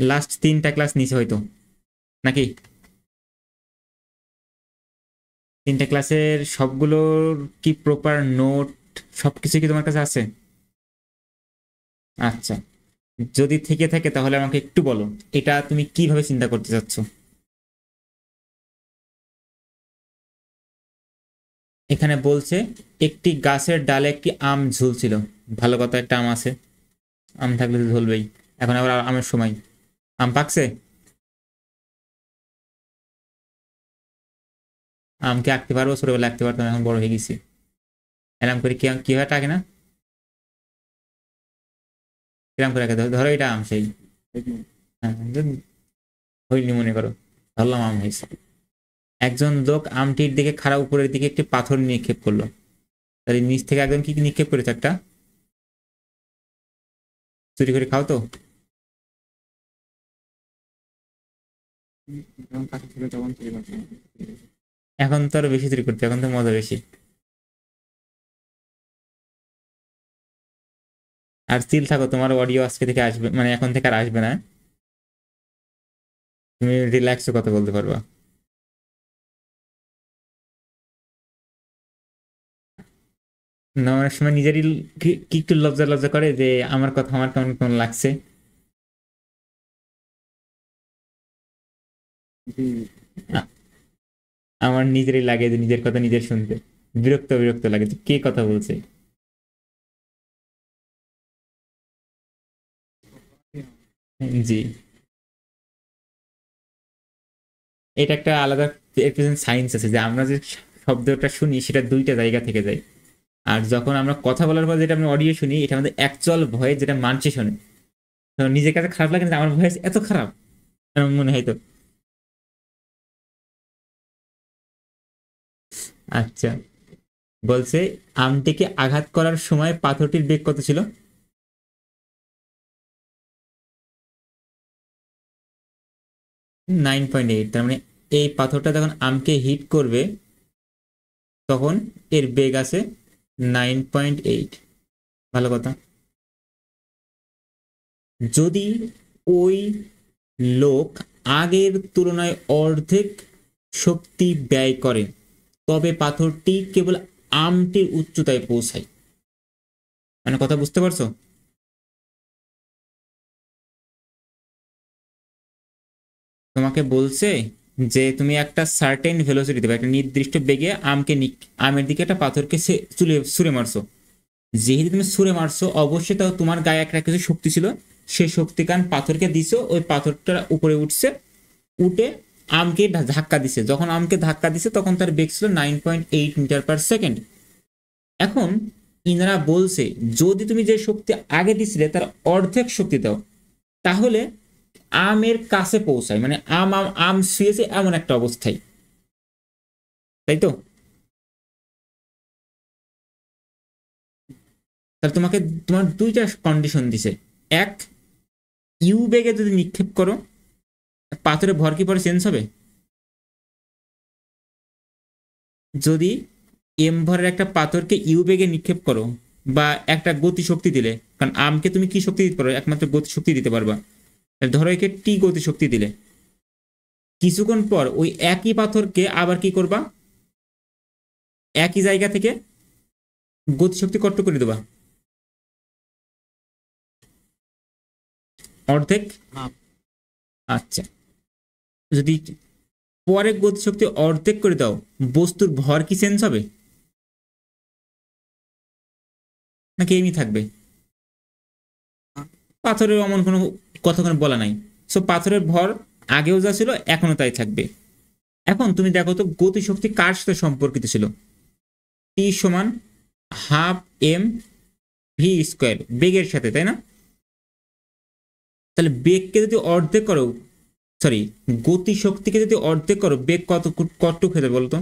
Last 3টা class নিচে হয়তো, নাকি 3টা ক্লাসের সবগুলোর কি প্রপার নোট সবকিছু কি তোমার কাছে আছে? আচ্ছা, যদি থেকে থাকে তাহলে আমাকে একটু বলো এটা তুমি কিভাবে চিন্তা করতে চাচ্ছ। এখানে বলছে একটি গাছের ডালে একটি আম ঝুলছিল। ভালো কথা, একটা আম আছে, আম থাকলে তো ঝুলবেই। এখন আবার আমের সময়, আম পাকছে। আমকে আঁকতে পারবো? ছোটবেলা আঁকতে পারতাম, এখন বড় হয়ে গেছি। এরকম করে কি কিভাবে আঁকে না, কিরম করে আঁকে? ধরো এটা আম সেই, হ্যাঁ, হইনি মনে করো, ধরলাম আম হয়েছে। একজন লোক আমটির দিকে খাড়া উপরের দিকে একটি পাথর নিক্ষেপ করলো। তাহলে নিচ থেকে একজন কি নিক্ষেপ করেছে? একটা চুরি করে খাও তো। এখন তো আরো বেশি চুরি করতে, এখন তো মজা বেশি। আর স্টিল থাকো, তোমার অডিও আজকে থেকে আসবে, মানে এখন থেকে আর আসবে না। তুমি রিল্যাক্সে কথা বলতে পারবা। না, অনেক সময় নিজেরই কি একটু লজ্জা লজ্জা করে যে আমার কথা আমার কেমন কেমন লাগছে। আ- আমার নিজেরই লাগে যে নিজের কথা নিজের শুনতে বিরক্ত বিরক্ত লাগে যে কে কথা বলছে। জি, এটা একটা আলাদা সায়েন্স আছে যে আমরা যে শব্দটা শুনি সেটা 2টা জায়গা থেকে যায়। আর যখন আমরা কথা বলার পর যেটা আমরা অডিও শুনি, এটা আমাদের অ্যাকচুয়াল ভয়েস যেটা মানছে শোনে। তো নিজের কাছে খারাপ লাগে না যে আমার ভয়েস এত খারাপ, এরকম মনে হয় তো। আচ্ছা, বলছে আমটিকে আঘাত করার সময় পাথরটির বেগ কত ছিল? 9.8। তার মানে এই পাথরটা যখন আমকে হিট করবে তখন এর বেগ আছে 9.8। ভালো কথা। যদি ওই লোক আগের তুলনায় অর্ধেক শক্তি ব্যয় করে তবে পাথরটি কেবল আমটির উচ্চতায় পৌঁছায়। মানে কথা বুঝতে পারছো? তোমাকে বলছে যে তুমি একটা সার্টেন ভেলোসিটি দেবে, একটা নির্দিষ্ট বেগে আমের দিকে একটা পাথরকে ছুঁড়ে মারছো। যেহেতু তুমি ছুঁড়ে মারছো, অবশ্যই তাও তোমার গায়ে একটা কিছু শক্তি ছিল, সেই শক্তি কান পাথরকে দিছো, ওই পাথরটা উপরে উঠছে, উঠে আমকে ধাক্কা দিছে। যখন আমকে ধাক্কা দিছে তখন তার বেগ ছিল 9.8 মিটার পার সেকেন্ড। এখন ইনারা বলছে যদি তুমি যে শক্তি আগে দিছিলে তার অর্ধেক শক্তি দাও তাহলে আমের কাছে পৌঁছায়, মানে আম আম আম শুয়েছে এমন একটা অবস্থায়, তাই তো? তাহলে তোমাকে তোমার 2টা কন্ডিশন দিছে। এক, ইউ বেগে যদি নিক্ষেপ করো পাথরের ভর কি পরে চেঞ্জ হবে? যদি এম ভরের একটা পাথরকে ইউ বেগে নিক্ষেপ করো বা একটা গতি শক্তি দিলে, কারণ আমকে তুমি কি শক্তি দিতে পারো? একমাত্র গতি শক্তি দিতে পারবা। ধরো একে টি গতি শক্তি দিলে, কিছুক্ষণ পর ওই একই পাথরকে আবার কি করবা, একই জায়গা থেকে গতি শক্তি কত করে দেবা? অর্ধেক। আচ্ছা, যদি পরে গতিশক্তি অর্ধেক করে দাও বস্তুর ভর কি চেঞ্জ হবে নাকি এমনি থাকবে? পাথরের অমন কোনো কথা কোনো বলা নাই। সো পাথরের ভর আগেও যা ছিল এখনো তাই থাকবে। এখন তুমি দেখো তো গতিশক্তি কার সাথে সম্পর্কিত ছিল? টি সমান হাফ এম ভি স্কোয়ার, বেগের সাথে, তাই না? তাহলে বেগকে যদি অর্ধেক করো, সরি, গতিশক্তিকে যদি অর্ধেক করো বেগ কতটুকু হয়ে যাবে বলতো?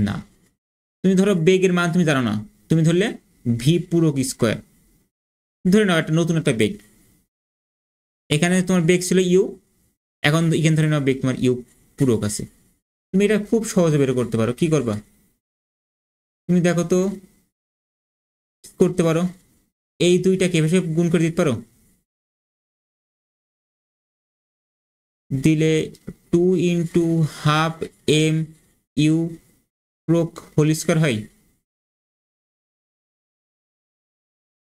না, তুমি ধরো বেগের মান তুমি জানো না, তুমি ধরলে ভি পুরো স্কোয়ার, ধরে নাও একটা নতুন একটা বেগ। এখানে তোমার বেগ ছিল ইউ, এখন এখানে ধরে নাও বেগ তোমার ইউ পুরো কাছে। তুমি এটা খুব সহজে বের করতে পারো। কি করবা তুমি দেখো তো, করতে পারো। এই দুইটাকে এভাবে গুণ করে দিতে পারো, দিলে 2 × 12 m u প্রোক হোল স্কয়ার হয়।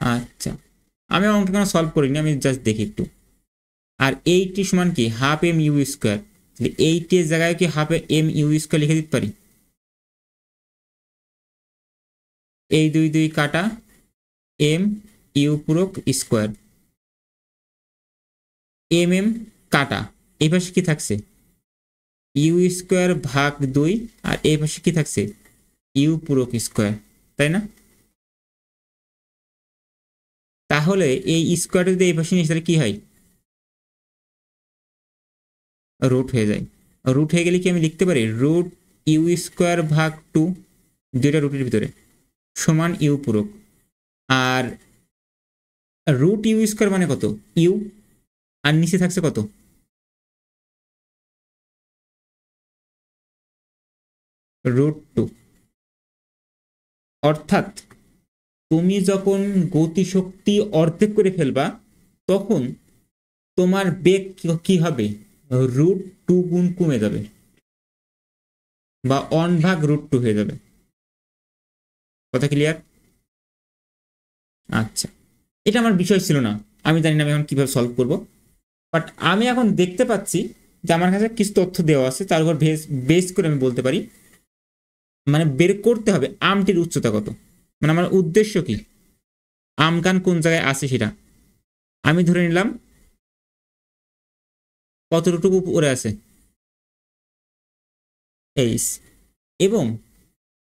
আচ্ছা, আমি অঙ্কটা কোনো সলভ করিনি, আমি জাস্ট দেখি একটু। আর এইটি সমান কি হাফ এম ইউ স্কোয়ার, তাহলে এইটের জায়গায় কি হাফ এম ইউ স্কোয়ার লিখে দিতে পারি। এই 2 2 কাটা, এম ইউ পুরক স্কোয়ার, এম এম কাটা, এই পাশে কি থাকছে ইউ স্কোয়ার ভাগ 2, আর এই পাশে কি থাকছে ইউ পুরক স্কোয়ার, তাই না? তাহলে এই স্কোয়ারটা যদি এই পাশে নিয়ে তাহলে কি হয়, রুট হয়ে যায়। রুট হয়ে গেলে কি আমি লিখতে পারি রুট ইউ স্কোয়ার ভাগ 2, দুইটা রুটের ভিতরে, সমান ইউ পুরক। আর রুট ইউ স্কোয়ার মানে কত ইউ, আর নিচে থাকছে কত √2। অর্থাৎ তুমি যখন গতিশক্তি অর্ধেক করে ফেলবা তখন তোমার বেগ কি হবে, √2 গুণ কমে যাবে, বা 1/√2 হয়ে যাবে। কথা ক্লিয়ার? আচ্ছা, এটা আমার বিষয় ছিল না, আমি জানি না আমি এখন কিভাবে সলভ করব, বাট আমি এখন দেখতে পাচ্ছি যে আমার কাছে কিছু তথ্য দেওয়া আছে, তার উপর বেস করে আমি বলতে পারি, মানে বের করতে হবে আমটির উচ্চতা কত, মানে আমার উদ্দেশ্য কি, আমগান কোন জায়গায় আছে সেটা আমি ধরে নিলাম কতটুকু উপরে আছে এইস, এবং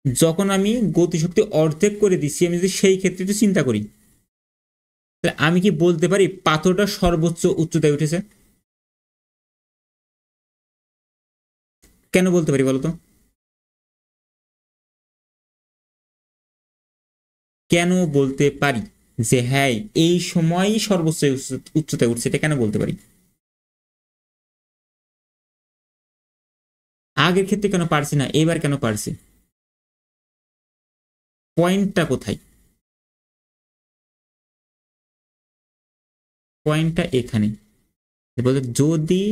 যখন আমি গতিশক্তি অর্ধেক করে দিচ্ছি, আমি যদি সেই ক্ষেত্রে একটু চিন্তা করি, তাহলে আমি কি বলতে পারি পাথরটা সর্বোচ্চ উচ্চতায় উঠেছে? কেন বলতে পারি বলতো, কেন বলতে পারি যে হ্যাঁ এই সময়ই সর্বোচ্চ উচ্চতায় উঠছে, এটা কেন বলতে পারি? আগের ক্ষেত্রে কেন পারছি না, এবার কেন পারছি, পয়েন্টটা কোথায়? পয়েন্টটা এখানে, বলতে যদি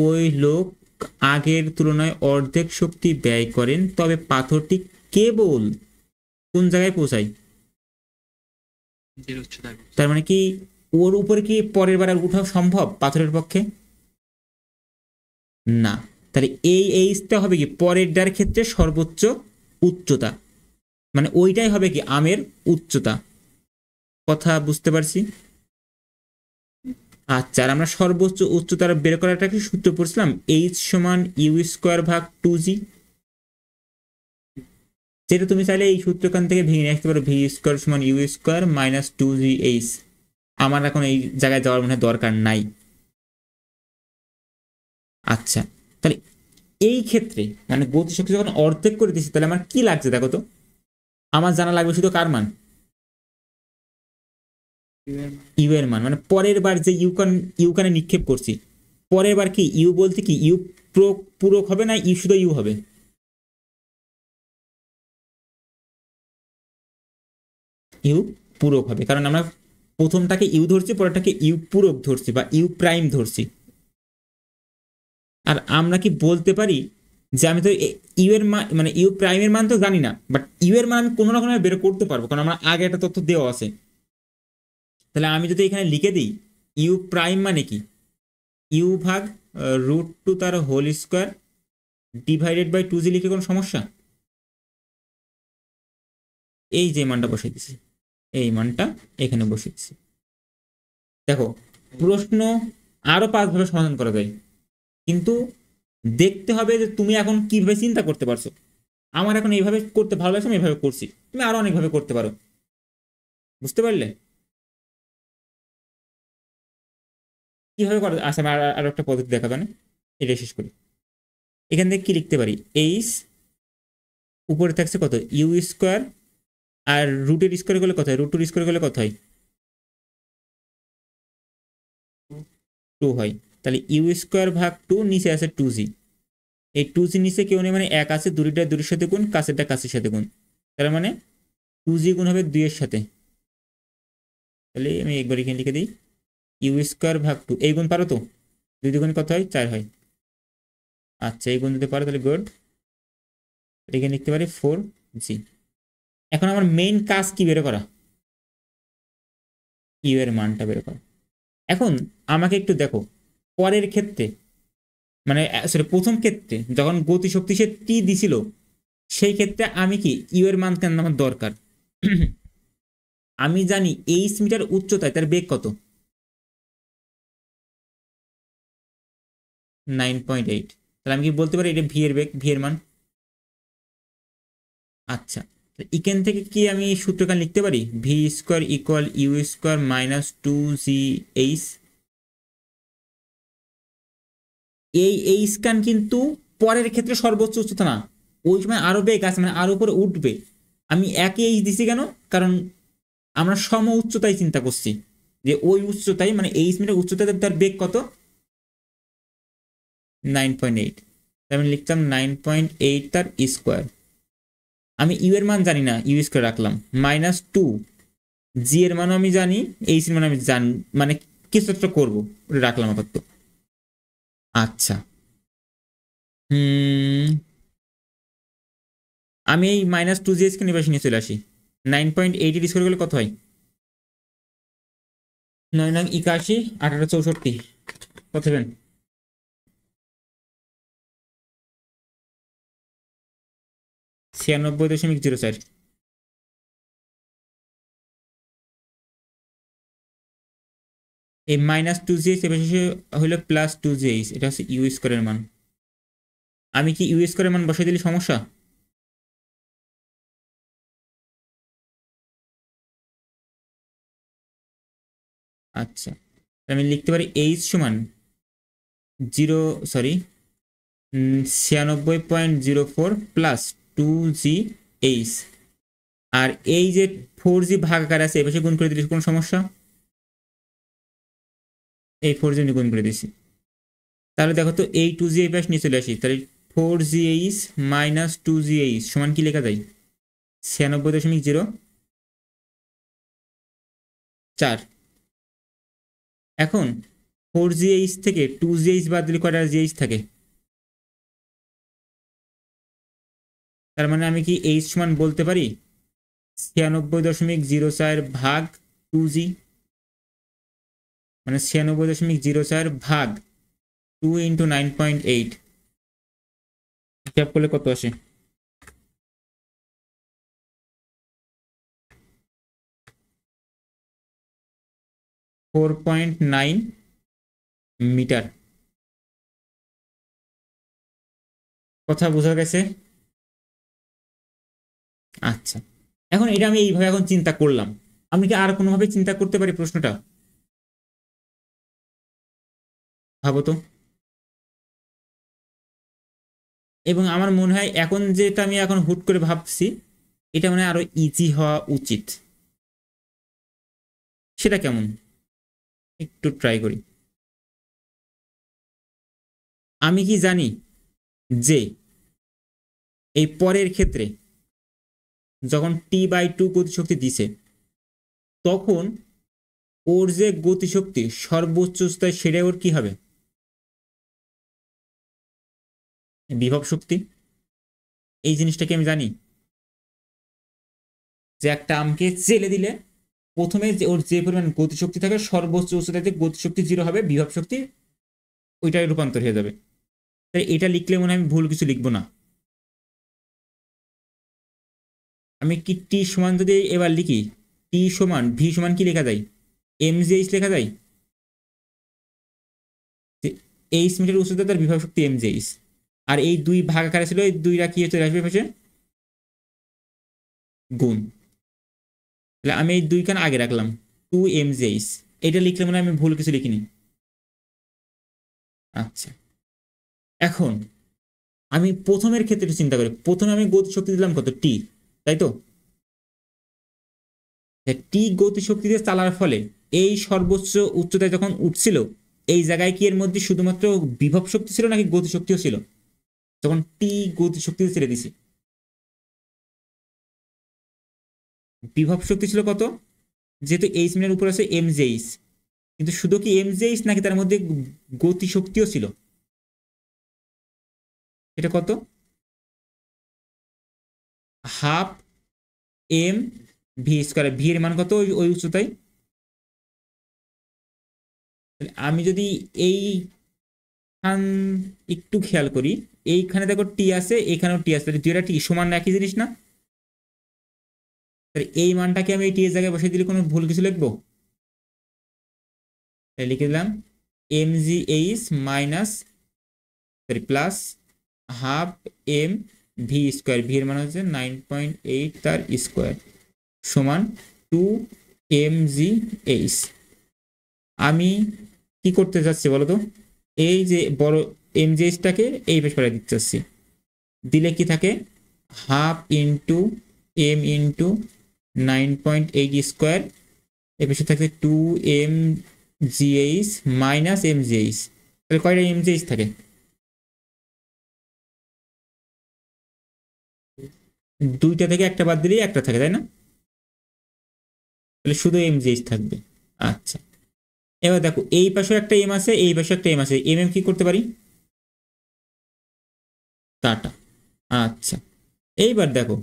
ওই লোক আগের তুলনায় অর্ধেক শক্তি ব্যয় করেন তবে পাথরটি কেবল কোন জায়গায় পৌঁছায়, তার মানে কি ওর উপরে কি পরের বার আর উঠা সম্ভব পাথরের পক্ষে? না। তাহলে এই এইচটা হবে কি পরের ডার ক্ষেত্রে সর্বোচ্চ উচ্চতা, মানে ওইটাই হবে কি আমের উচ্চতা। কথা বুঝতে পারছি? আচ্ছা, আর আমরা সর্বোচ্চ উচ্চতার বের করার একটা সূত্র পড়ছিলাম, এইচ সমান ইউ স্কোয়ার ভাগ 2g, যেটা তুমি চাইলে এই সূত্রখান থেকে ভেঙে নিয়ে আসতে পারো, ভি স্কোয়ার সমান ইউ স্কোয়ার মাইনাস 2gh। আমার এখন এই জায়গায় যাওয়ার মনে দরকার নাই। আচ্ছা, তাহলে এই ক্ষেত্রে মানে গতিশক্তি যখন অর্ধেক করে দিচ্ছি, তাহলে আমার কি লাগছে দেখো তো, আমার জানা লাগবে শুধু কার মান, ইউ এর মান, মানে পরের বার যে ইউকানে নিক্ষেপ করছি, পরের বার কি ইউ বলতে কি ইউ পূরক হবে না ইউ শুধু ইউ হবে? ইউ পূরক হবে, কারণ আমরা প্রথমটাকে ইউ ধরছি, পরেরটাকে ইউ পূরক ধরছি বা ইউ প্রাইম ধরছি। আর আমরা কি বলতে পারি যে আমি তো ইউ এর মান মানে ইউ প্রাইমের মান তো জানি না, বাট ইউ এর মান আমি কোনো রকম বের করতে পারবো, কারণ আমার আগে একটা তথ্য দেওয়া আছে। তাহলে আমি যদি এখানে লিখে দিই ইউ প্রাইম মানে কি ইউ ভাগ √2 তার whole square divided by 2g, লিখে কোনো সমস্যা? এই যে মানটা বসিয়ে দিছি, এই মানটা এখানে বসিয়ে দিছি। দেখো, প্রশ্ন আরো 5 ভাবে সমাধান করা যায়, কিন্তু দেখতে হবে যে তুমি এখন কিভাবে চিন্তা করতে পারছো। আমার এখন এইভাবে করতে ভালো লাগছে, আমি এইভাবে করছি, তুমি আরো অনেকভাবে করতে পারো। বুঝতে পারলে কিভাবে করা? আচ্ছা, আমি আরো একটা পদ্ধতি দেখাবো না, এটা শেষ করি। এখান থেকে কি লিখতে পারি, এইচ উপরে থাকছে কত ইউ স্কোয়ার, আর রুটের স্কোয়ার করলে কত হয়, √2 স্কোয়ার করলে কত হয় 2 হয়। তাহলে ইউ স্কোয়ার ভাগ 2, নিচে আছে 2g, এই 2g নিচে কেউ নেই মানে 1 আছে, দুইটা দুইয়ের সাথে গুণ, কাছেরটা কাছের সাথে গুণ, তার মানে 2g গুণ হবে 2 এর সাথে, তাহলে আমি একবার এখানে লিখে দিই ইউ স্কোয়ার ভাগ 2, এই গুণ পারো তো? 2 গুণ কত হয়? 4 হয়। আচ্ছা, এই গুণ দিতে পারো, তাহলে গুড। এখানে লিখতে পারি 4g। এখন আমার মেইন কাজ কি বের করা? ইউ এর মানটা বের করা। এখন আমাকে একটু দেখো, পরের ক্ষেত্রে মানে সরি প্রথম ক্ষেত্রে যখন গতিশক্তি সে টি দিছিল, সেই ক্ষেত্রে আমি কি ইউ এর মান কেন আমার দরকার? আমি জানি এইচ মিটার উচ্চতায় তার বেগ কত? 9.8। তাহলে আমি কি বলতে পারি এটা ভি এর বেগ, ভি এর মান? আচ্ছা, এখান থেকে কি আমি সূত্রটা লিখতে পারি V square equal U square minus 2g/h? এই এইচ কান কিন্তু পরের ক্ষেত্রে সর্বোচ্চ উচ্চতা না, ওই সময় আরো বেগ আছে, মানে আরো উপরে উঠবে। আমি একই এইচ দিছি কেন? কারণ আমরা সম উচ্চতায় চিন্তা করছি, যে ওই উচ্চতায় মানে এইচ মিটার উচ্চতায় তার বেগ কত? 9.8। আমি লিখতাম 9.8 তার স্কোয়ার। আমি ইউ এর মান জানি না, ইউ স্কোয়ার রাখলাম -2। জি এর মানও আমি জানি, এইচ এর মান আমি জানি, মানে কিছু একটা করবো, ওটা রাখলাম আপাতত। আচ্ছা, আমি এই -2gh কে নিয়ে নিয়ে চলে আসি। 9.8 এর স্কোয়ার করলে কত হয়? 9 9 81, 18 64, কত হবেন? 96.04। এই -2gh এবার শেষে হলো +2gh, এটা হচ্ছে ইউ স্কোয়ারের মান। আমি কি ইউ স্কোয়ারের মান বসাই দিলে সমস্যা? আচ্ছা, আমি লিখতে পারি এইচ সমান 96.04 প্লাস 2gh। আর এই যে 4g ভাগাকার আছে, এবার গুণ করে দিলে কোনো সমস্যা? এই 4g গুণ করে দিছি। তাহলে দেখো তো, এই 2g এই পাশ নিয়ে চলে আসি, তাহলে 4gh মাইনাস 2gh সমান কি লেখা যায়? 96.04। এখন 4gh থেকে 2gh বাদ দিলে কয়টা gh থাকে? তার মানে আমি কি h সমান বলতে পারি 96.04 ভাগ 2g, মানে 96.04 ভাগ 2 ইন্টু 9.8, হিসাব করলে কত আসে? 4.9 মিটার। কথা বোঝা গেছে? আচ্ছা, এখন এটা আমি এইভাবে এখন চিন্তা করলাম। আমি কি আর কোনোভাবে চিন্তা করতে পারি প্রশ্নটা? ভাবো তো। এবং আমার মনে হয় এখন যেটা আমি এখন হুট করে ভাবছি, এটা মানে আরো ইজি হওয়া উচিত। সেটা কেমন? একটু ট্রাই করি। আমি কি জানি যে এই পরের ক্ষেত্রে যখন t/2 গতিশক্তি দিছে, তখন ওর যে গতিশক্তি সর্বোচ্চ স্তরে, সেটা ওর কি হবে? বিভব শক্তি। এই জিনিসটাকে আমি জানি, যে একটা আমকে চেলে দিলে প্রথমে যে ওর যে পরিমাণ গতিশক্তি থাকে, সর্বোচ্চ উচ্চতাতে গতিশক্তি 0 হবে, বিভব শক্তি ওইটাই রূপান্তর হয়ে যাবে। তাই এটা লিখলে মনে হয় আমি ভুল কিছু লিখবো না। আমি কি টি সমান যদি এবার লিখি, টি সমান ভি সমান কি লেখা যায়? mgh লেখা যায়। এইচ মিটার উচ্চতা তার বিভব শক্তি mgh। আর এই দুই ভাগ আকারে ছিল, এই দুইটা কি চলে আসবে পাশে? গুণ। তাহলে আমি এই দুই খান আগে রাখলাম, 2mgh। এটা লিখলে মনে হয় আমি ভুল কিছু লিখিনি। আচ্ছা, এখন আমি প্রথমের ক্ষেত্রে চিন্তা করি। প্রথমে আমি গতিশক্তি দিলাম কত? টি, তাই তো? টি গতিশক্তিতে চালার ফলে এই সর্বোচ্চ উচ্চতায় যখন উঠছিল, এই জায়গায় কি এর মধ্যে শুধুমাত্র বিভব শক্তি ছিল নাকি গতিশক্তিও ছিল? যখন টি গতিশক্তিতে ছেড়ে দিছি, বিভব শক্তি ছিল কত? যেহেতু এইচ মিনের উপর আছে এম জেইস, কিন্তু শুধু কি এম জেইস নাকি তার মধ্যে গতিশক্তিও ছিল? এটা কত? Half M V square. V এর মান কত ওই উচ্চতায়? আমি যদি এই খান একটু খেয়াল করি, এইখানে দেখো টি আছে, এখানেও টি আছে, দুইটা টি সমান না, একই জিনিস না? এই মানটাকে আমি এই টি এর জায়গায় বসে দিলে কোনো ভুল কিছু লিখবো? লিখে দিলাম M G H minus sorry plus half M V square. V এর মান হচ্ছে 9.8 তার স্কোয়ার সমান 2 mgh। আমি কি করতে চাচ্ছি বলতো, এই যে বড় mgh-টাকে এই পাশে পাঠিয়ে দিতে চাচ্ছি, দিলে কি থাকে half into M into 9.8 square, এ পাশে থাকে 2 mgh মাইনাস mgh। তাহলে কয়টা mgh থাকে? দুইটা থেকে একটা বাদ দিলেই একটা থাকে, তাই না? তাহলে শুধু mgh থাকবে। আচ্ছা, এবার দেখো এই পাশে একটা এম আছে, এই পাশে একটা এম আছে, এম এম কি করতে পারি? কাটা। আচ্ছা, এইবার দেখো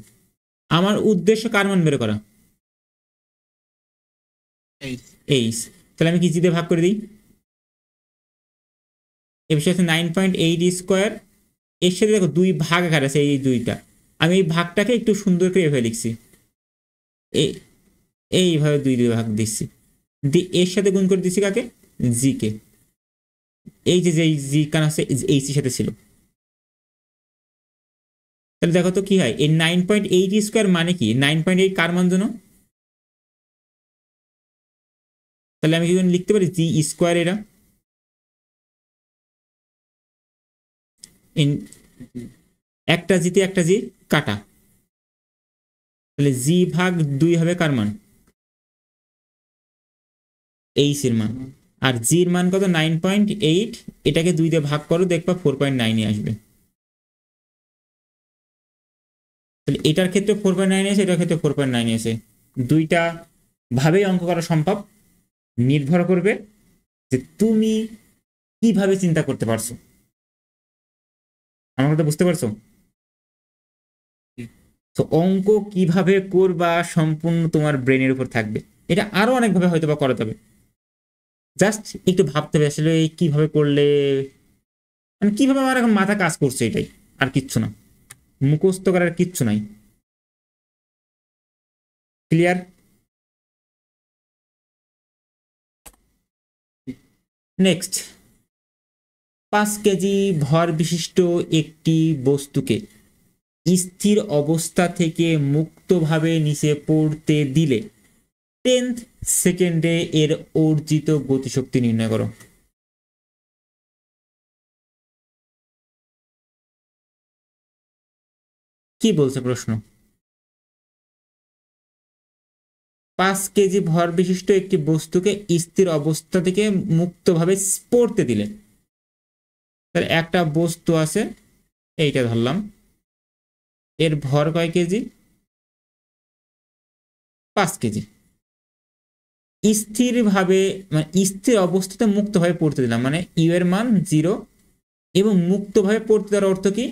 আমার উদ্দেশ্য কার মান বের করা? এইচ। তাহলে আমি কি জি দিয়ে ভাগ করে দিই? এ বিষয়ে আছে 9.8 স্কোয়ার, এর সাথে দেখো দুই ভাগ আকার আছে, এই দুইটা আমি এই ভাগটাকে একটু সুন্দর করে এভাবে লিখছি, এইভাবে দুই দুই ভাগ দিচ্ছি, এর সাথে গুণ করে দিচ্ছি কাকে? জি কে। এই যে জি কান আছে এইচ এর সাথে ছিল। তাহলে দেখো তো কি হয়, এই 9.8 স্কোয়ার মানে কি? 9.8 কার মান জন্য? তাহলে আমি কি লিখতে পারি জি স্কোয়ার, এটা একটা জিতে একটা জি কাটা, তাহলে জি ভাগ 2 হবে কার মান? এইচ এর মান। আর জির মান কত? 9.8। এটাকে 2 দিয়ে ভাগ করো, দেখবা 4.9 আসবে। তাহলে এটার ক্ষেত্রে 4.9 আছে, এটার ক্ষেত্রে 4.9 আছে। দুইটা ভাবেই অঙ্ক করা সম্ভব, নির্ভর করবে যে তুমি কিভাবে চিন্তা করতে পারছো। আমার কথা বুঝতে পারছো? তো অঙ্ক কিভাবে করবা সম্পূর্ণ তোমার ব্রেনের উপর থাকবে। এটা আরো অনেকভাবে হয়তো বা করা যাবে, জাস্ট একটু ভাবতে হবে আসলে কিভাবে করলে, মানে কিভাবে আমার এখন মাথা কাজ করছে, এটাই আর কিচ্ছু না, মুখস্থ করার কিচ্ছু নাই। ক্লিয়ার? নেক্সট, 5 কেজি ভর বিশিষ্ট একটি বস্তুকে স্থির অবস্থা থেকে মুক্তভাবে নিচে পড়তে দিলে 10 সেকেন্ডে এর অর্জিত গতিশক্তি নির্ণয় করো। কি বলছে প্রশ্ন? 5 কেজি ভর বিশিষ্ট একটি বস্তুকে স্থির অবস্থা থেকে মুক্তভাবে পড়তে দিলে, তাহলে একটা বস্তু আছে, এইটা ধরলাম, এর ভর কয় কেজি? 5 কেজি। স্থিরভাবে মানে স্থির অবস্থাতে মুক্তভাবে পড়তে দিলাম, মানে ইউ এর মান 0, এবং মুক্তভাবে পড়তে দেওয়ার অর্থ কি?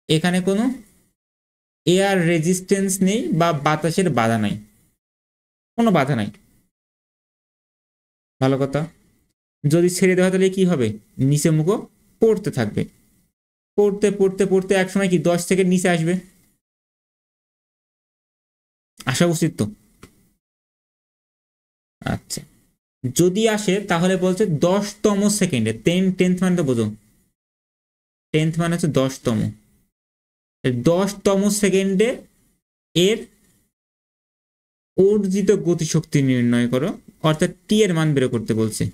এখানে কোনো এয়ার রেজিস্ট্যান্স নেই বা বাতাসের বাধা নাই, কোনো বাধা নাই। ভালো কথা। যদি ছেড়ে দেওয়া তাহলে কি হবে? নিচে মুখো পড়তে থাকবে, পড়তে পড়তে পড়তে একসময় কি 10 সেকেন্ড নিচে আসবে, আসা উচিত তো। আচ্ছা, যদি আসে তাহলে বলছে 10তম সেকেন্ডে, টেন্থ মানে তো বোঝো, টেন্থ মানে হচ্ছে 10তম, 10তম সেকেন্ডে এর অর্জিত গতিশক্তি নির্ণয় করো, অর্থাৎ টি এর মান বের করতে বলছে।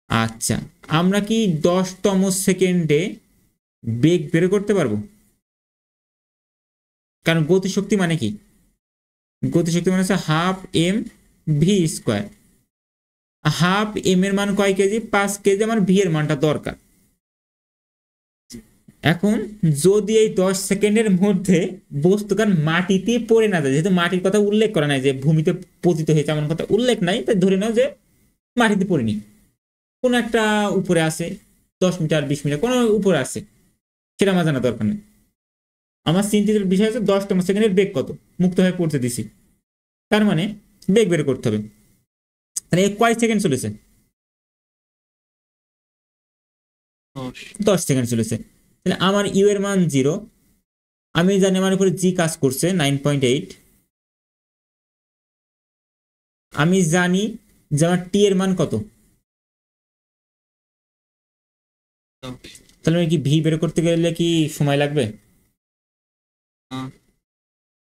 আচ্ছা, আমরা কি 10তম সেকেন্ডে বেগ বের করতে পারবো? কারণ গতিশক্তি মানে কি? গতিশক্তি মানে হচ্ছে half M V square. Half M এর মান কয় কেজি? 5 কেজি। আমার ভি এর মানটা দরকার, এখন যদি এই 10 সেকেন্ডের মধ্যে বস্তুকার মাটিতে পড়ে না যায়, যেহেতু মাটির কথা উল্লেখ করা নাই যে ভূমিতে পতিত হয়েছে এমন কথা উল্লেখ নাই, তাই ধরে নাও যে মাটিতে পড়েনি, কোনো একটা উপরে আছে, 10 মিটার 20 মিটার কোনো উপরে আছে, সেটা আমার জানা দরকার নেই। আমার চিন্তিত বিষয় হচ্ছে 10তম সেকেন্ডের বেগ কত, মুক্ত হয়ে পড়তে দিছি, তার মানে বেগ বের করতে হবে। তাহলে কয় সেকেন্ড চলেছে? 10 সেকেন্ড চলেছে। তাহলে আমার ইউ এর মান 0, আমি জানি আমার উপরে জি কাজ করছে 9.8, আমি জানি যে আমার টি এর মান কত, তাহলে কি ভি বের করতে গেলে কি সময় লাগবে?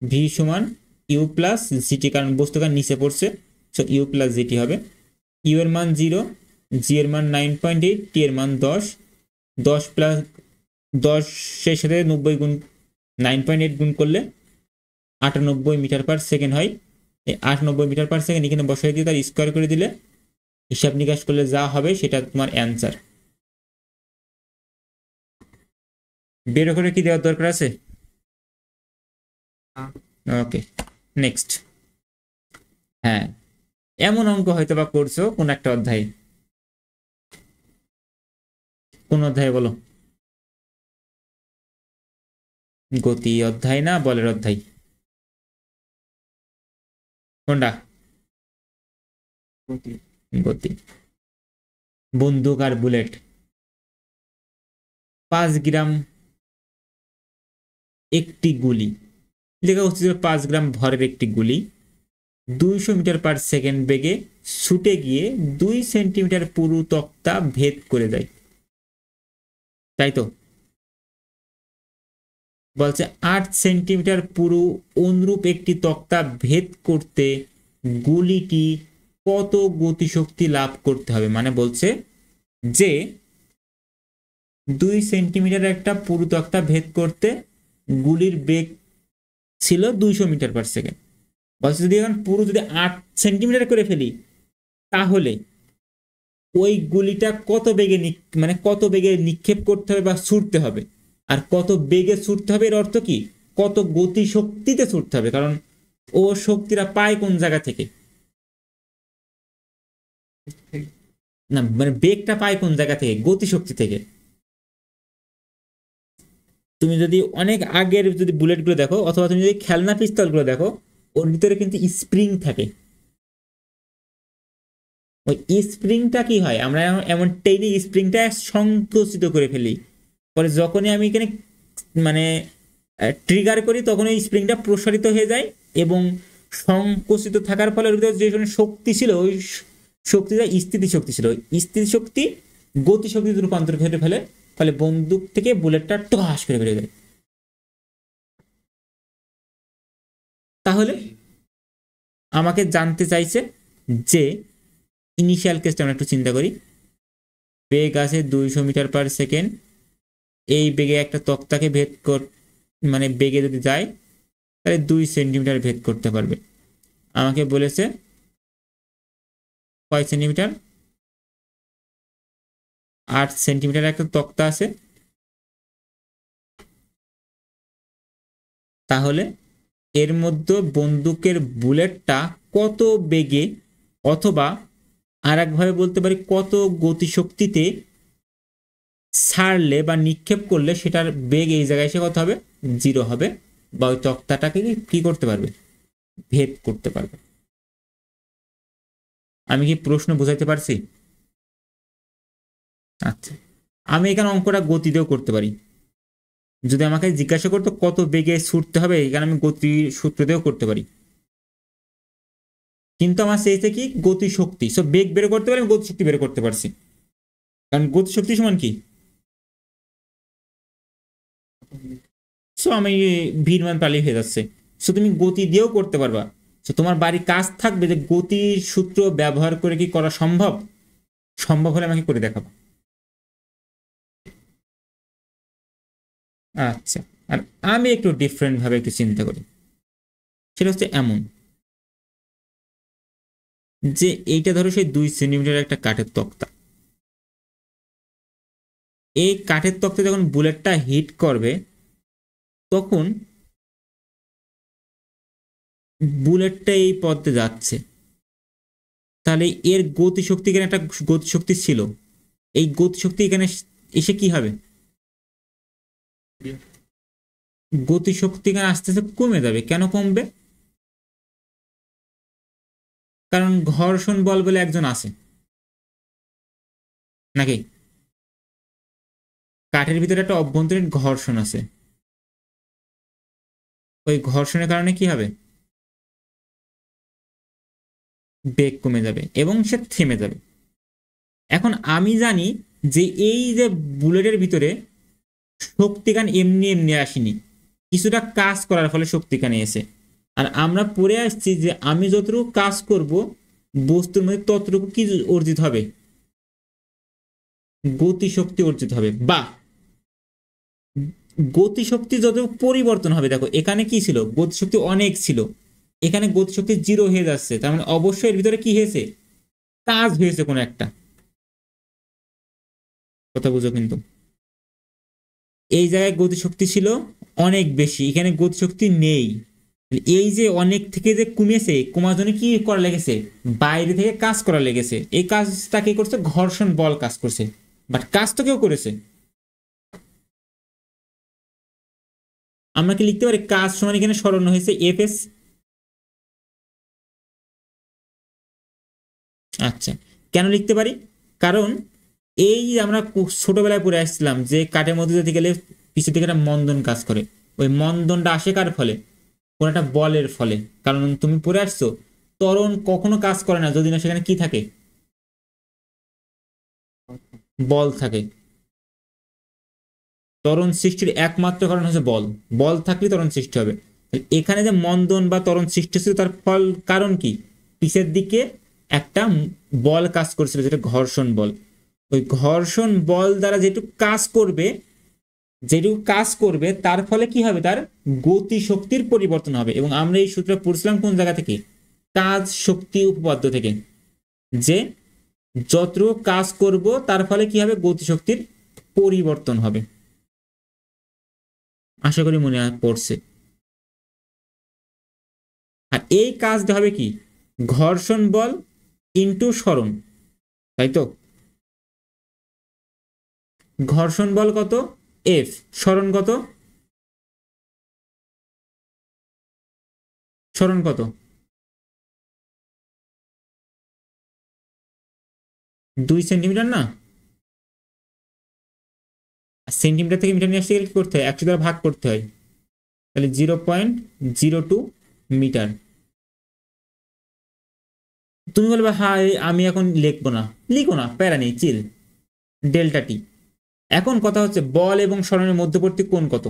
ভি সমান ইউ প্লাস জিটি, কারণ বস্তুকার নিচে পড়ছে, সো ইউ প্লাস জিটি হবে। ইউ এর মান 0, জি এর মান 9.8, টি এর মান 10, 10 প্লাস 10-এর সাথে 90 গুণ 9.8 গুণ করলে 98 মিটার পার সেকেন্ড হয়। এই 98 মিটার পার সেকেন্ড এখানে বসাই দিয়ে তার স্কোয়ার করে দিলে হিসাব নিকাশ করলে যা হবে সেটা তোমার অ্যান্সার। বের করে কি দেওয়ার দরকার আছে? ওকে, নেক্সট। হ্যাঁ, এমন অঙ্ক হয়তো বা করছো কোন একটা অধ্যায়ে, কোন অধ্যায়ে বলো? গতি অধ্যায় না বলের অধ্যায়, কোনটা? গতি। বন্দুক আর বুলেট, 5 গ্রাম একটি গুলি, লেখা হচ্ছে 5 গ্রাম ভরের একটি গুলি 200 মিটার পার সেকেন্ড বেগে ছুটে গিয়ে 2 সেন্টিমিটার পুরু তক্তা ভেদ করে দেয়, তাই তো? বলছে 8 সেন্টিমিটার পুরু অনুরূপ একটি তক্তা ভেদ করতে গুলিটি কত গতিশক্তি লাভ করতে হবে, মানে বলছে যে 2 সেন্টিমিটার একটা পুরু তক্তা ভেদ করতে গুলির বেগ ছিল 200 মিটার পার সেকেন্ড। বলছে যদি এখন পুরো যদি 8 সেন্টিমিটার করে ফেলি তাহলে ওই গুলিটা কত বেগে মানে কত বেগে নিক্ষেপ করতে হবে বা ছুটতে হবে, আর কত বেগে ছুটতে হবে এর অর্থ কি কত গতি শক্তিতে ছুটতে হবে, কারণ ও শক্তিটা পায় কোন জায়গা থেকে, না মানে বেগটা পায় কোন জায়গা থেকে, গতি শক্তি থেকে। তুমি যদি অনেক আগের যদি বুলেট গুলো দেখো অথবা তুমি যদি খেলনা পিস্তল গুলো দেখো, ওর ভিতরে কিন্তু স্প্রিং থাকে, ওই স্প্রিংটা কি হয় আমরা এমন টেনে স্প্রিংটা সংকুচিত করে ফেলি, পরে যখনই আমি এখানে মানে ট্রিগার করি তখন ওই স্প্রিংটা প্রসারিত হয়ে যায় এবং সংকুচিত থাকার ফলে যে শক্তি ছিল ওই শক্তিটা স্থিতিশক্তি ছিল, ওই স্থিতিশক্তি গতিশক্তিতে রূপান্তর করে ফেলে, ফলে বন্দুক থেকে বুলেটটা টস করে বেরিয়ে যায়। তাহলে আমাকে জানতে চাইছে যে ইনিশিয়াল কেসটা আমরা একটু চিন্তা করি, বেগ আছে 200 মিটার পার সেকেন্ড, এই বেগে একটা তক্তাকে ভেদ কর মানে বেগে যদি যায় তাহলে 2 সেন্টিমিটার ভেদ করতে পারবে। আমাকে বলেছে কয় সেন্টিমিটার, 8 সেন্টিমিটার একটা তক্তা আছে, তাহলে এর মধ্যে বন্দুকের বুলেটটা কত বেগে অথবা আর একভাবে বলতে পারি কত গতিশক্তিতে ছাড়লে বা নিক্ষেপ করলে সেটার বেগ এই জায়গায় এসে কত হবে, 0 হবে, বা ওই তক্তাটাকে কি করতে পারবে, ভেদ করতে পারবে। আমি কি প্রশ্ন বুঝাইতে পারছি? আচ্ছা, আমি এখানে অঙ্কটা গতি দিয়েও করতে পারি, যদি আমাকে জিজ্ঞাসা করতো কত বেগে ছুটতে হবে এখানে আমি গতি সূত্র দিয়েও করতে পারি, কিন্তু আমার চেয়েছে কি গতি শক্তি, সো বেগ বের করতে পারি, গতি শক্তি বের করতে পারছি, কারণ গতি শক্তি সমান কি, সো আমি ভির মান পালিয়ে হয়ে যাচ্ছে, সো তুমি গতি দিয়েও করতে পারবা। সো তোমার বাড়ি কাজ থাকবে যে গতি সূত্র ব্যবহার করে কি করা সম্ভব, সম্ভব হলে আমাকে করে দেখাবো। আচ্ছা, আর আমি একটু ডিফারেন্ট ভাবে একটু চিন্তা করি, সেটা হচ্ছে এমন যে এইটা ধরো সেই 2 সেন্টিমিটার একটা কাঠের তক্তা, এই কাঠের তক্তে যখন বুলেটটা হিট করবে তখন বুলেটটা এই পথে যাচ্ছে, তাহলে এর গতিশক্তি এখানে একটা গতিশক্তি ছিল, এই গতিশক্তি এখানে এসে কি হবে, গতিশক্তি এখানে আস্তে আস্তে কমে যাবে। কেন কমবে? কারণ ঘর্ষণ বল বলে একজন আছে নাকি, কাঠের ভিতরে একটা অভ্যন্তরীণ ঘর্ষণ আছে, ওই ঘর্ষণের কারণে কি হবে, বেগ কমে যাবে এবং সে থেমে যাবে। এখন আমি জানি যে এই যে বুলেটের ভিতরে শক্তিকান এমনি এমনি আসেনি, কিছুটা কাজ করার ফলে শক্তিকানে এসে, আর আমরা পড়ে আসছি যে আমি যতটুকু কাজ করব বস্তুর মধ্যে ততটুকু কি অর্জিত হবে, গতিশক্তি অর্জিত হবে, বা গতিশক্তি যত পরিবর্তন হবে। দেখো এখানে কি ছিল, গতিশক্তি অনেক ছিল, এখানে গতিশক্তি জিরো হয়ে যাচ্ছে, তার মানে অবশ্যই এর ভিতরে কি হয়েছে, কাজ হয়েছে কোনো একটা, কথা বুঝো কিন্তু। এই জায়গায় গতিশক্তি ছিল অনেক বেশি, এখানে গতিশক্তি নেই। এই যে অনেক থেকে যে কমেছে, কমার জন্য কি করা লেগেছে, বাইরে থেকে কাজ করা লেগেছে। এই কাজটা কি করছে, ঘর্ষণ বল কাজ করছে, বাট কাজ তো কেউ করেছে। আমরা কি লিখতে পারি কাজ সমান এখানে সরানো হয়েছে এফ এস? আচ্ছা, কেন লিখতে পারি, কারণ এই আমরা ছোটবেলায় পড়ে আসছিলাম যে কাঠের মধ্যে যেতে গেলে পিছু থেকে একটা মন্দন কাজ করে, ওই মন্দনটা আসে কার ফলে, কোন একটা বলের ফলে। কারণ তুমি পড়ে আসছো ত্বরণ কখনো কাজ করে না যদি না সেখানে কি থাকে, বল থাকে। ত্বরণ সৃষ্টির একমাত্র কারণ হচ্ছে বল, বল থাকলে ত্বরণ সৃষ্টি হবে। এখানে যে মন্দন বা ত্বরণ সৃষ্টি হচ্ছে তার ফল কারণ কি, পিছের দিকে একটা বল কাজ করছিল যেটা ঘর্ষণ বল। ওই ঘর্ষণ বল দ্বারা যেটুকু কাজ করবে তার ফলে কি হবে, তার গতি শক্তির পরিবর্তন হবে। এবং আমরা এই সূত্র পড়ছিলাম কোন জায়গা থেকে, কাজ শক্তি উপপাদ্য থেকে, যে যতটুকু কাজ করব তার ফলে কি হবে, গতিশক্তির পরিবর্তন হবে। আশা করি মনে পড়ছে। আর এই কাজটা হবে কি, ঘর্ষণ বল ইন্টু সরণ, তাই তো। ঘর্ষণ বল কত, এফ, সরণ কত, সরণ কত, 2 সেন্টিমিটার না, সেন্টিমিটার থেকে মিটার নিয়ে আসতে গেলে কি করতে হয়, 100 দ্বারা ভাগ করতে হয়, তাহলে 0.02 মিটার। তুমি বলবে হ্যাঁ আমি এখন লিখবো না, লিখো না, প্যারা নেই, চিল, ডেল্টা টি। এখন কথা হচ্ছে বল এবং সরণের মধ্যবর্তী কোণ কত,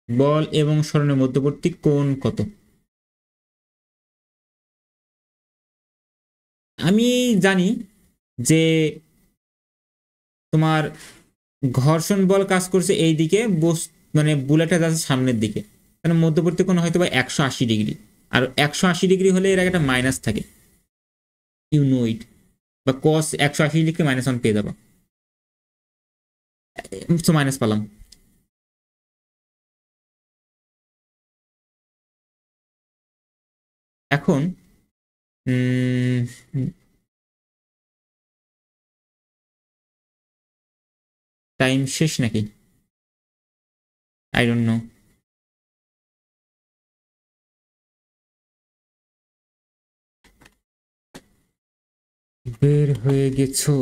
বল এবং সরণের মধ্যবর্তী কোণ কত। আমি জানি যে তোমার ঘর্ষণ বল কাজ করছে এই দিকে, মানে বুলেটটা যাচ্ছে সামনের দিকে, মানে মধ্যবর্তী কোণ হয়তো বা 180 ডিগ্রি, আর 180 ডিগ্রি হলে এর আগে একটা মাইনাস থাকে, ইউ নো ইট, বা কস 180 লিখে -1 পেয়ে যাবো, তো মাইনাস পেলাম। এখন টাইম শেষ নাকি, আই ডোন্ট নো। বের হয়ে গেছো?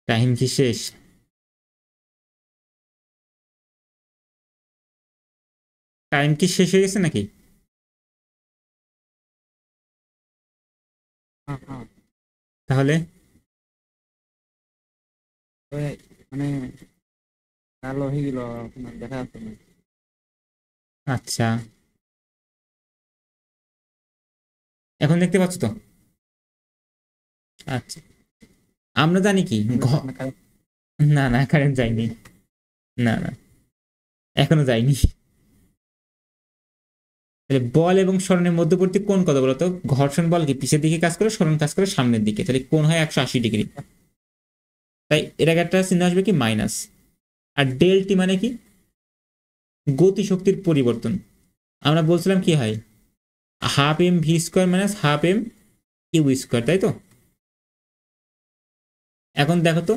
টাইম কি শেষ? টাইম কি শেষ হয়ে গেছে নাকি? তাহলে ওই মানে কালো হয়ে গেল, আপনার দেখা যাচ্ছে না। আচ্ছা, এখন দেখতে পাচ্ছ তো? আচ্ছা, আমরা জানি কি আমি ঘ, তো আপনার কাছে না না কারেন্ট যায়নি, না না এখনো যায়নি। তাহলে বল এবং সরণের মধ্যবর্তী কোণ কত বলতো? ঘর্ষণ বল কি পিছের দিকে কাজ করে, সরণ কাজ করে সামনের দিকে, তাহলে কোণ হয় 180 ডিগ্রি। তাই এটাকে একটা চিহ্ন আসবে কি মাইনাস। আর ডেল টি মানে কি? গতিশক্তির পরিবর্তন। আমরা বলছিলাম কি হয়, half M V square minus half M U square, তাই তো? এখন দেখো তো,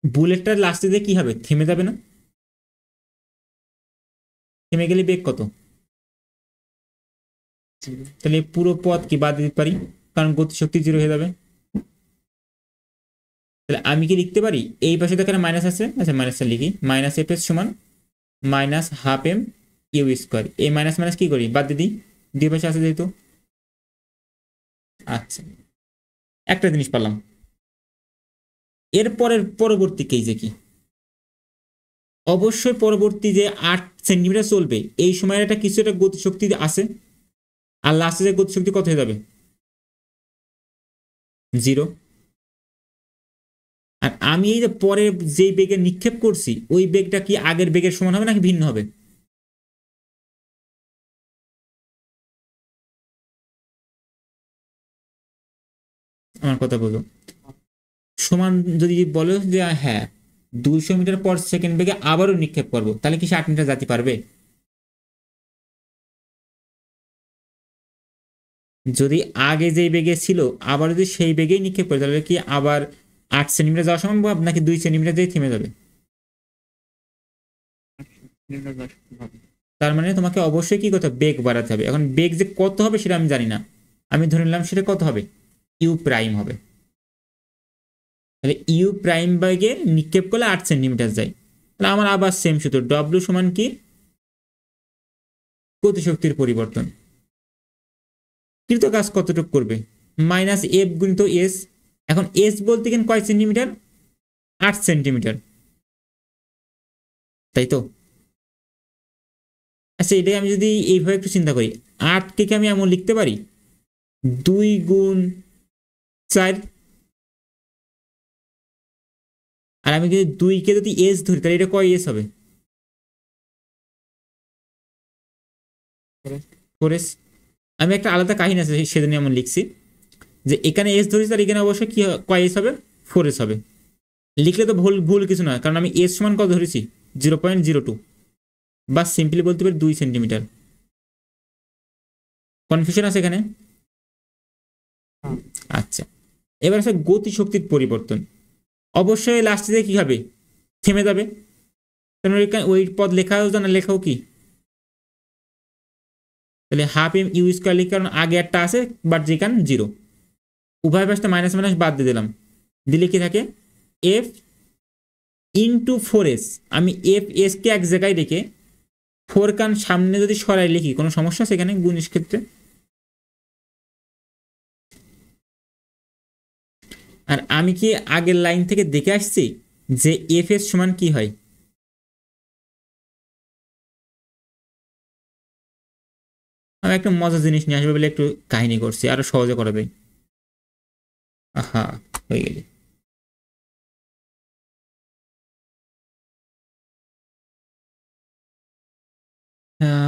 বুলেটটার লাস্টে দিয়ে কি হবে, থেমে যাবে না? থেমে গেলে বেগ কত? তাহলে পুরো পথ কি বাদ দিতে পারি, কারণ গতিশক্তি জিরো হয়ে যাবে। তাহলে আমি কি লিখতে পারি, এই পাশে তো এখানে মাইনাস আছে, আচ্ছা মাইনাসটা লিখি, মাইনাস এফ এস সমান minus half M U square. এই মাইনাস মাইনাস কি করি, বাদ দিয়ে দিই, দুই পাশে আছে যেহেতু। আচ্ছা, একটা জিনিস পারলাম। এর পরের পরবর্তী কেজে কি, অবশ্যই পরবর্তী যে 8 সেন্টিমিটার চলবে এই সময় একটা কিছু একটা গতিশক্তি আছে, আর লাস্টে যে গতিশক্তি কত হয়ে যাবে, জিরো। আর আমি এই যে পরে যেই বেগে নিক্ষেপ করছি ওই বেগটা কি আগের বেগের সমান হবে নাকি ভিন্ন হবে? আমার কথা বলো। সমান যদি বলো যে হ্যাঁ 200 মিটার পর সেকেন্ড বেগে আবারও নিক্ষেপ করবো, তাহলে কি সে 8 মিটার যেতে পারবে? যদি আগে যেই বেগে ছিল আবার যদি সেই বেগেই নিক্ষেপ করে, তাহলে কি আবার 8 সেন্টিমিটার যাওয়া সম্ভব নাকি 2 সেন্টিমিটার দিয়ে থেমে যাবে? নির্ণয় করা হবে। তার মানে তোমাকে অবশ্যই কি করতে হবে, বেগ বাড়াতে হবে। এখন বেগ যে কত হবে সেটা আমি জানি না, আমি ধরে নিলাম সেটা কত হবে, ইউ প্রাইম হবে। তাহলে ইউ প্রাইম বেগে নিক্ষেপ করলে 8 সেন্টিমিটার যায়। তাহলে আমার আবার সেম সূত্র, ডব্লিউ সমান কি, গতিশক্তির পরিবর্তন। কৃত কাজ কতটুকু করবে, মাইনাস এফ গুণিত এস। এখন এস বলতে গেলে কয় সেন্টিমিটার, 8 সেন্টিমিটার, তাই তো? আচ্ছা, এটাই আমি যদি এইভাবে একটু চিন্তা করি, 8কে কি আমি এমন লিখতে পারি, 2 গুণ 4। আর আমি যদি 2কে যদি এস ধরি তাহলে এটা কয় এস হবে, 4 এস। আমি একটা আলাদা কাহিনী আছে সেজন্য এমন লিখছি, যে এখানে এস ধরেছি আর এখানে অবশ্যই কি কয় এস হবে, 4 এস হবে। লিখলে তো ভুল ভুল কিছু নয়, কারণ আমি এস সমান কত ধরেছি, 0.02, বা সিম্পলি বলতে পারি 2 সেন্টিমিটার। কনফিউশন আছে এখানে? হ্যাঁ, আচ্ছা, এবার আসলে গতিশক্তির পরিবর্তন। অবশ্যই লাস্টে দিয়ে কি হবে, থেমে যাবে। কারণ ওই পদ লেখাও জানা, লেখাও কি, তাহলে হাফ এম ইউ স্কোয়ার লিখে, কারণ আগে একটা আছে বাট যেখানে জিরো, উভয় পাশে মাইনাস মাইনাস বাদ দিয়ে দিলাম, দিলে কি থাকে, এফ ইন্টু 4 এস। আমি এফ এস কে এক জায়গায় রেখে 4 কান সামনে যদি সরাই লিখি, কোনো সমস্যা আছে এখানে গুণের ক্ষেত্রে? আর আমি কি আগের লাইন থেকে দেখে আসছি যে এফ এস সমান কি হয়? আমি একটা মজার জিনিস নিয়ে আসবে বলে একটু কাহিনী করছি, আরো সহজে করা যায়। আহা, হয়ে গেল।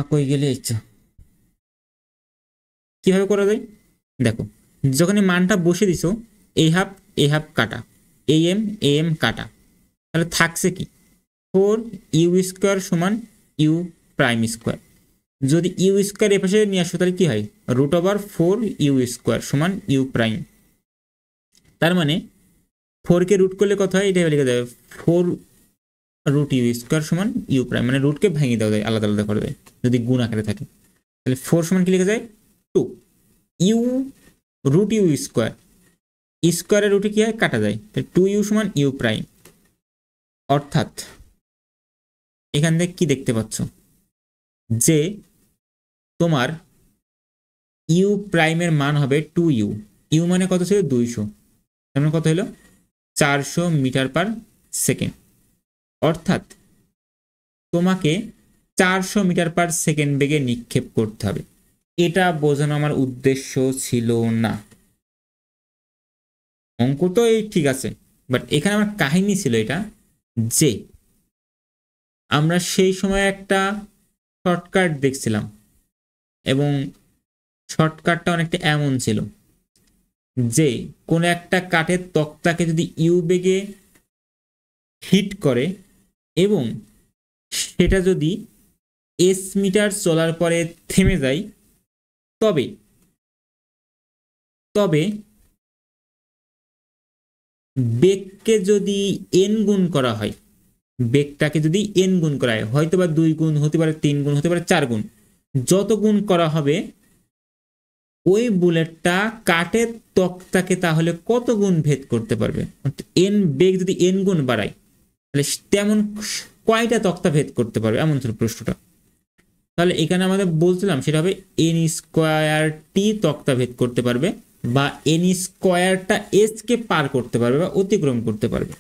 কই গেলে ইচ্ছা, কিভাবে করা যায় দেখো, যখন এই মানটা বসে দিছো, এই হাফ কাটা, এ এম কাটা, তাহলে থাকছে কি, 4 ইউ স্কোয়ার সমান ইউ প্রাইম স্কোয়ার। যদি ইউ স্কোয়ার এ পাশে নিয়ে আসো তাহলে কি হয়, √4 ইউ স্কোয়ার সমান ইউ প্রাইম। তার মানে 4কে রুট করলে কত হয়, এটা লিখে যাবে 4 √ইউ স্কোয়ার সমান ইউ প্রাইম, মানে রুটকে ভেঙে দেওয়া যায়, আলাদা আলাদা করে দেয় যদি গুণ আকারে থাকে। তাহলে 4 সমান কি লিখে যায়, 2 ইউ √ইউ স্কোয়ার, স্কোয়ারের রুটে কি হয়, কাটা যায়, তাহলে 2 ইউ সমান ইউ প্রাইম। অর্থাৎ এখান থেকে কি দেখতে পাচ্ছ, যে তোমার ইউ প্রাইমের মান হবে 2 ইউ। ইউ মানে কত ছিল, 200, তার মানে কত হলো, 400 মিটার পার সেকেন্ড, অর্থাৎ তোমাকে 400 মিটার পার সেকেন্ড বেগে নিক্ষেপ করতে হবে। এটা বোঝানো আমার উদ্দেশ্য ছিল না। অঙ্ক তো এই ঠিক আছে, বাট এখানে আমার কাহিনী ছিল এটা যে আমরা সেই সময় একটা শর্টকাট দেখছিলাম এবং শর্টকাটটা অনেকটা এমন ছিল যে কোনো একটা কাঠের তক্তাকে যদি ইউ বেগে হিট করে এবং সেটা যদি এস মিটার চলার পরে থেমে যায়, তবে তবে বেগকে যদি এন গুণ করা হয়, বেগটাকে যদি এন গুণ করা হয়, হয়তো বা 2 গুণ হতে পারে, 3 গুণ হতে পারে, 4 গুণ, যত গুণ করা হবে ওই বুলেটটা কাঠের তক্তাকে তাহলে কত গুণ ভেদ করতে পারবে। এন বেগ যদি এন গুণ বাড়ায় তাহলে তেমন কয়টা তক্তা ভেদ করতে পারবে, এমন ছিল প্রশ্নটা। তাহলে এখানে আমাদের বলছিলাম সেটা হবে এন স্কোয়ার টি তক্তা ভেদ করতে পারবে, বা এন স্কোয়ারটা এস কে পার করতে পারবে বা অতিক্রম করতে পারবে।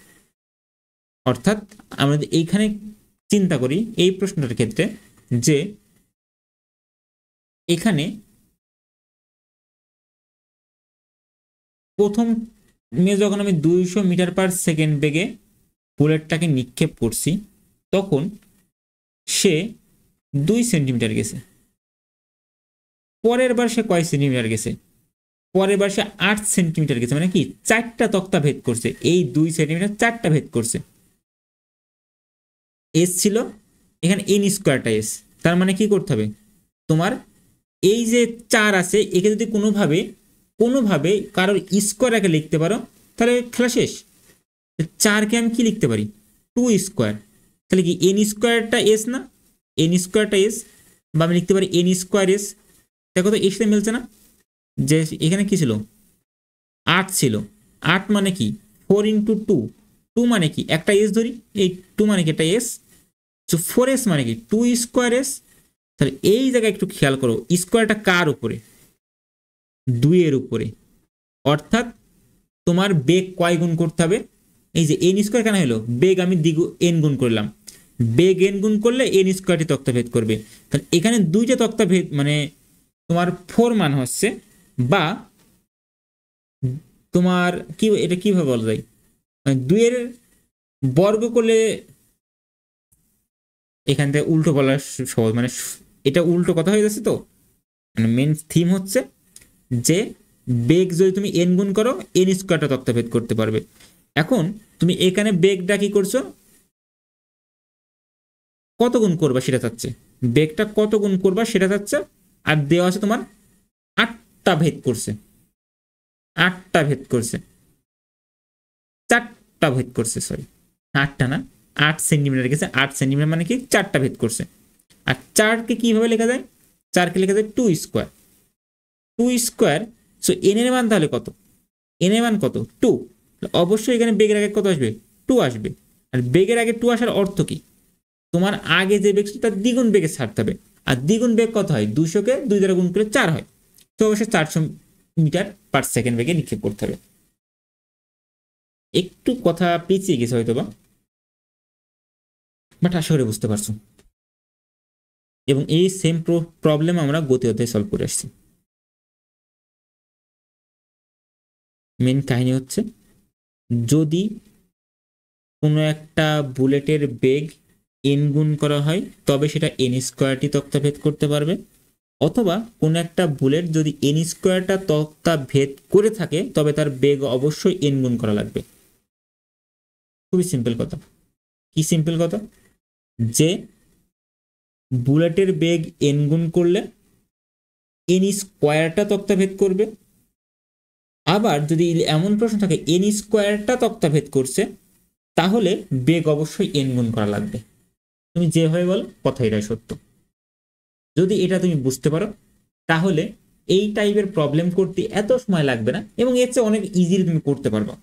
অর্থাৎ আমরা এইখানে চিন্তা করি এই প্রশ্নটার ক্ষেত্রে যে এখানে প্রথমে যখন আমি 200 মিটার পার সেকেন্ড বেগে বুলেটটাকে নিক্ষেপ করছি তখন সে 2 সেন্টিমিটার গেছে। পরের বার সে কয় সেন্টিমিটার গেছে? পরের বার সে 8 সেন্টিমিটার গেছে, মানে কি 4টা তক্তা ভেদ করছে। এই 2 সেন্টিমিটার 4টা ভেদ করছে। এস ছিল এখানে এন স্কোয়ারটা এস, তার মানে কি করতে হবে তোমার, এই যে 4 আছে একে যদি কোনোভাবে কারোর স্কোয়ার আগে লিখতে পারো তাহলে খেলা শেষ। 4কে আমি কি লিখতে পারি, 2 স্কোয়ার, তাহলে কি এন স্কোয়ারটা এস না, এন স্কোয়ারটা এস, বা আমি লিখতে পারি এন স্কোয়ার এস। দেখো তো এর সাথে মিলছে না, যে এখানে কি ছিল 8 ছিল, 8 মানে কি 4 ইন্টু 2, 2 মানে কি একটা এস ধরি, এই 2 মানে কি একটা এস, 4s মানে কি 2 স্কোয়ার এস। তাহলে এই জায়গায় একটু খেয়াল করো, স্কোয়ারটা কার উপরে, 2 এর উপরে, অর্থাৎ তোমার বেগ কয় গুণ করতে হবে, এই যে এন স্কোয়ার কেন হলো, বেগ আমি এন গুণ করলাম, বেগ এন গুণ করলে এন স্কোয়ারটি তক্তা ভেদ করবে। তাহলে এখানে 2টা তক্তা ভেদ মানে তোমার 4 মান হচ্ছে, বা তোমার কি এটা কিভাবে বলা যায়, মানে 2 এর বর্গ করলে, এখান থেকে উল্টো বলা সহজ, মানে এটা উল্টো কথা হয়ে যাচ্ছে। তো মানে মেন থিম হচ্ছে যে বেগ যদি তুমি এন গুণ করো এন স্কোয়ারটা তক্তা ভেদ করতে পারবে। এখন তুমি এখানে বেগটা কি করছো, কত গুণ করবা সেটা চাচ্ছে, বেগটা কত গুণ করবা সেটা চাচ্ছে, আর দেওয়া আছে তোমার 8টা ভেদ করছে, 8টা ভেদ করছে, 4টা ভেদ করছে, সরি 8টা না, 8 সেন্টিমিটার গেছে, 8 সেন্টিমিটার মানে কি 4টা ভেদ করছে। আর 4কে কিভাবে লেখা যায়, 4কে লেখা যায় 2 স্কোয়ার, 2 স্কোয়ার। সো এন এর মান তাহলে কত, এন এর মান কত 2, অবশ্যই এখানে বেগের আগে কত আসবে 2 আসবে। আর বেগের আগে 2 আসার অর্থ কি, তোমার আগে যে বেগ ছিল তার দ্বিগুণ বেগে ছাড়তে হবে, আর দ্বিগুণ বেগ কত হয়, 200কে 2 দ্বারা গুণ করে 4 হয়, তো অবশ্যই 400 মিটার পার সেকেন্ড বেগে নিক্ষেপ করতে হবে। একটু কথা পিছিয়ে গেছে হয়তো বা, বাট আশা করি বুঝতে পারছো। এবং এই সেম প্রবলেম আমরা গতি অধ্যায়ে সলভ করে আসছি। মেন কাহিনী হচ্ছে যদি কোনো একটা বুলেটের বেগ এন গুণ করা হয় তবে সেটা এন স্কোয়ারটি তক্তা ভেদ করতে পারবে, অথবা কোনো একটা বুলেট যদি এন স্কোয়ারটা তক্তা ভেদ করে থাকে তবে তার বেগ অবশ্যই এন গুণ করা লাগবে। খুবই সিম্পল কথা। কি সিম্পল কথা, যে বুলেটের বেগ এন গুণ করলে এন স্কোয়ারটা তক্তা ভেদ করবে, আবার যদি এমন প্রশ্ন থাকে এন স্কোয়ারটা তক্তা ভেদ করছে তাহলে বেগ অবশ্যই এন গুণ করা লাগবে। তুমি যেভাবে বলো কথা এটাই সত্য। যদি এটা তুমি বুঝতে পারো তাহলে এই টাইপের প্রবলেম করতে এত সময় লাগবে না, এবং এর চেয়ে অনেক ইজিলি তুমি করতে পারবে,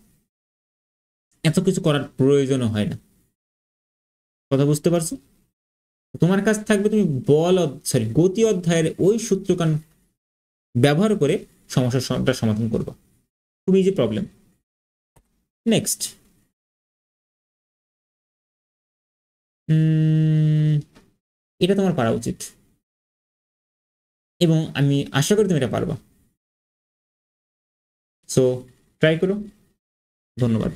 এত কিছু করার প্রয়োজনও হয় না। কথা বুঝতে পারছো? তোমার কাছ থাকবে তুমি গতি অধ্যায়ের ওই সূত্রকান ব্যবহার করে সমস্যাটা সমাধান করবা। খুব ইজি প্রবলেম। নেক্সট। এটা তোমার পারা উচিত এবং আমি আশা করি তুমি এটা পারবা। সো ট্রাই করো। ধন্যবাদ।